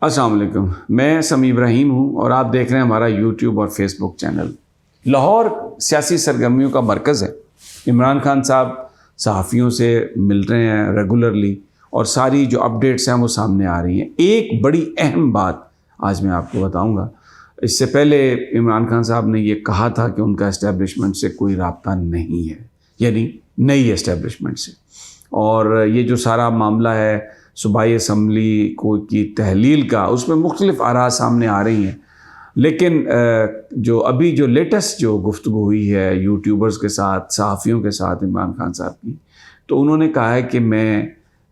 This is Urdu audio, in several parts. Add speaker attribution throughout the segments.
Speaker 1: السلام علیکم، میں سمیع ابراہیم ہوں اور آپ دیکھ رہے ہیں ہمارا یوٹیوب اور فیس بک چینل۔ لاہور سیاسی سرگرمیوں کا مرکز ہے۔ عمران خان صاحب صحافیوں سے مل رہے ہیں ریگولرلی اور ساری جو اپڈیٹس ہیں وہ سامنے آ رہی ہیں۔ ایک بڑی اہم بات آج میں آپ کو بتاؤں گا۔ اس سے پہلے عمران خان صاحب نے یہ کہا تھا کہ ان کا اسٹیبلشمنٹ سے کوئی رابطہ نہیں ہے، یعنی نئی اسٹیبلشمنٹ سے، اور یہ جو سارا معاملہ ہے صوبائی اسمبلی کی تحلیل کا، اس میں مختلف آراء سامنے آ رہی ہیں، لیکن جو ابھی جو لیٹسٹ جو گفتگو ہوئی ہے یوٹیوبرز کے ساتھ، صحافیوں کے ساتھ عمران خان صاحب کی، تو انہوں نے کہا ہے کہ میں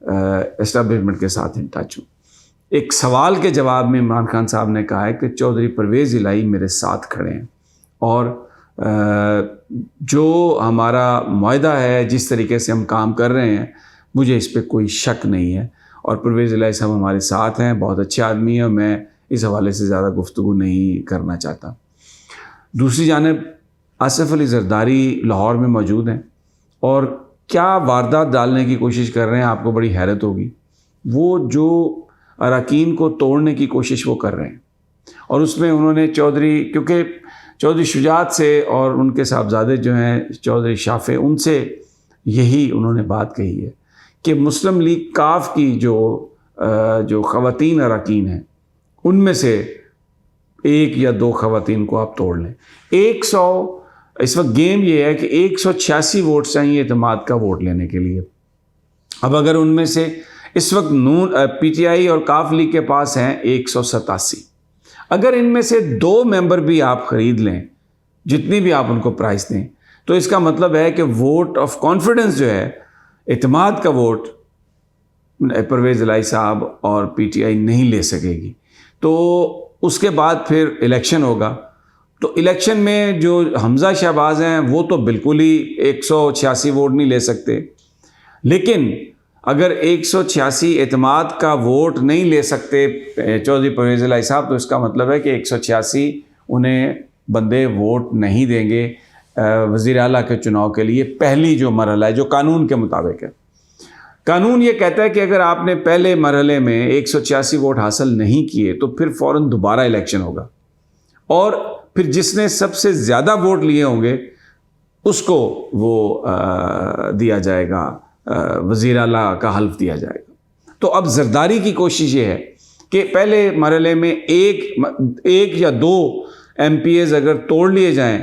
Speaker 1: اسٹیبلشمنٹ کے ساتھ ان ٹچ ہوں۔ ایک سوال کے جواب میں عمران خان صاحب نے کہا ہے کہ چودھری پرویز الہی میرے ساتھ کھڑے ہیں، اور جو ہمارا معاہدہ ہے، جس طریقے سے ہم کام کر رہے ہیں، مجھے اس پہ کوئی شک نہیں ہے، اور پرویز الہی صاحب ہمارے ساتھ ہیں، بہت اچھے آدمی ہیں، میں اس حوالے سے زیادہ گفتگو نہیں کرنا چاہتا۔ دوسری جانب آصف علی زرداری لاہور میں موجود ہیں اور کیا واردات ڈالنے کی کوشش کر رہے ہیں، آپ کو بڑی حیرت ہوگی۔ وہ جو اراکین کو توڑنے کی کوشش وہ کر رہے ہیں، اور اس میں انہوں نے کیونکہ چودھری شجاعت سے اور ان کے صاحبزادے جو ہیں چودھری شافع، ان سے یہی انہوں نے بات کہی ہے کہ مسلم لیگ کاف کی جو خواتین اراکین ہیں، ان میں سے ایک یا دو خواتین کو آپ توڑ لیں۔ اس وقت گیم یہ ہے کہ 186 ووٹ چاہیے اعتماد کا ووٹ لینے کے لیے۔ اب اگر ان میں سے اس وقت پی ٹی آئی اور کاف لیگ کے پاس ہیں 187، اگر ان میں سے 2 ممبر بھی آپ خرید لیں، جتنی بھی آپ ان کو پرائز دیں، تو اس کا مطلب ہے کہ ووٹ آف کانفیڈنس جو ہے، اعتماد کا ووٹ، پرویز الہی صاحب اور پی ٹی آئی نہیں لے سکے گی۔ تو اس کے بعد پھر الیکشن ہوگا، تو الیکشن میں جو حمزہ شہباز ہیں وہ تو بالکل ہی 186 ووٹ نہیں لے سکتے، لیکن اگر 186 اعتماد کا ووٹ نہیں لے سکتے چودھری پرویز الہی صاحب، تو اس کا مطلب ہے کہ 186 انہیں بندے ووٹ نہیں دیں گے وزیر اعلیٰ کے چناؤ کے لیے۔ پہلی جو مرحلہ ہے جو قانون کے مطابق ہے، قانون یہ کہتا ہے کہ اگر آپ نے پہلے مرحلے میں 186 ووٹ حاصل نہیں کیے تو پھر فوراً دوبارہ الیکشن ہوگا، اور پھر جس نے سب سے زیادہ ووٹ لیے ہوں گے اس کو وہ دیا جائے گا، وزیر اعلیٰ کا حلف دیا جائے گا۔ تو اب زرداری کی کوشش یہ ہے کہ پہلے مرحلے میں ایک یا 2 ایم پی ایز اگر توڑ لیے جائیں،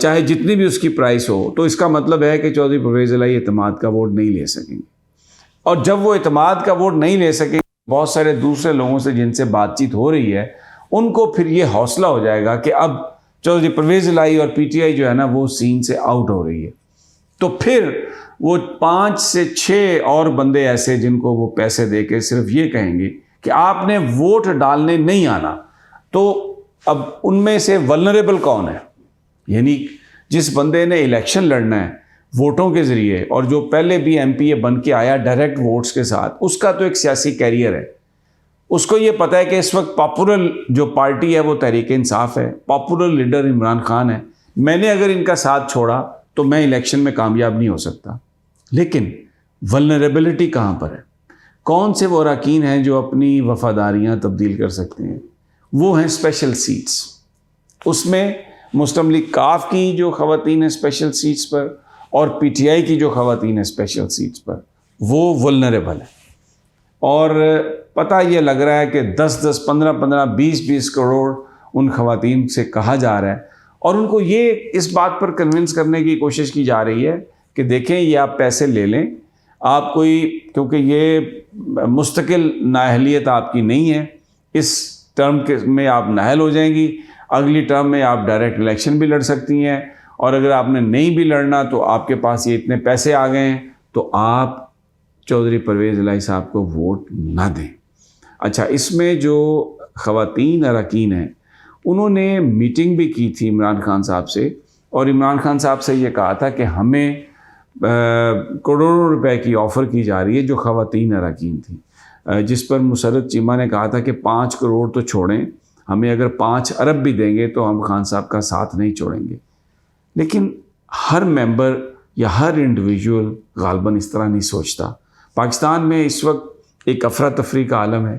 Speaker 1: چاہے جتنی بھی اس کی پرائس ہو، تو اس کا مطلب ہے کہ چودھری پرویز الہی اعتماد کا ووٹ نہیں لے سکیں گے، اور جب وہ اعتماد کا ووٹ نہیں لے سکیں، بہت سارے دوسرے لوگوں سے جن سے بات چیت ہو رہی ہے، ان کو پھر یہ حوصلہ ہو جائے گا کہ اب چودھری پرویز الہی اور پی ٹی آئی جو ہے نا وہ سین سے آؤٹ ہو رہی ہے، تو پھر وہ 5 سے 6 اور بندے ایسے جن کو وہ پیسے دے کے صرف یہ کہیں گے کہ آپ نے ووٹ ڈالنے نہیں آنا، تو اب ان میں سے ولنریبل کون ہے؟ یعنی جس بندے نے الیکشن لڑنا ہے ووٹوں کے ذریعے، اور جو پہلے بھی ایم پی اے بن کے آیا ڈائریکٹ ووٹس کے ساتھ، اس کا تو ایک سیاسی کیریئر ہے، اس کو یہ پتہ ہے کہ اس وقت پاپولر جو پارٹی ہے وہ تحریک انصاف ہے، پاپولر لیڈر عمران خان ہے، میں نے اگر ان کا ساتھ چھوڑا تو میں الیکشن میں کامیاب نہیں ہو سکتا۔ لیکن ولنریبلٹی کہاں پر ہے؟ کون سے وہ اراکین ہیں جو اپنی وفاداریاں تبدیل کر سکتے ہیں؟ وہ ہیں اسپیشل سیٹس۔ اس میں مسلم لیگ کاف کی جو خواتین ہیں اسپیشل سیٹس پر، اور پی ٹی آئی کی جو خواتین ہیں اسپیشل سیٹس پر، وہ ولنریبل ہیں، اور پتہ یہ لگ رہا ہے کہ 10-10 15-15 20-20 کروڑ ان خواتین سے کہا جا رہا ہے، اور ان کو یہ اس بات پر کنونس کرنے کی کوشش کی جا رہی ہے کہ دیکھیں یہ آپ پیسے لے لیں، آپ کیونکہ یہ مستقل نااہلیت آپ کی نہیں ہے، اس ٹرم میں آپ نااہل ہو جائیں گی، اگلی ٹرم میں آپ ڈائریکٹ الیکشن بھی لڑ سکتی ہیں، اور اگر آپ نے نہیں بھی لڑنا تو آپ کے پاس یہ اتنے پیسے آ گئے ہیں تو آپ چودھری پرویز الہی صاحب کو ووٹ نہ دیں۔ اچھا، اس میں جو خواتین اراکین ہیں انہوں نے میٹنگ بھی کی تھی عمران خان صاحب سے، اور عمران خان صاحب سے یہ کہا تھا کہ ہمیں کروڑوں روپے کی آفر کی جا رہی ہے جو خواتین اراکین تھیں، جس پر مسرت چیمہ نے کہا تھا کہ 5 کروڑ تو چھوڑیں، ہمیں اگر 5 ارب بھی دیں گے تو ہم خان صاحب کا ساتھ نہیں چھوڑیں گے۔ لیکن ہر ممبر یا ہر انڈیویجول غالباً اس طرح نہیں سوچتا۔ پاکستان میں اس وقت ایک افراتفری کا عالم ہے،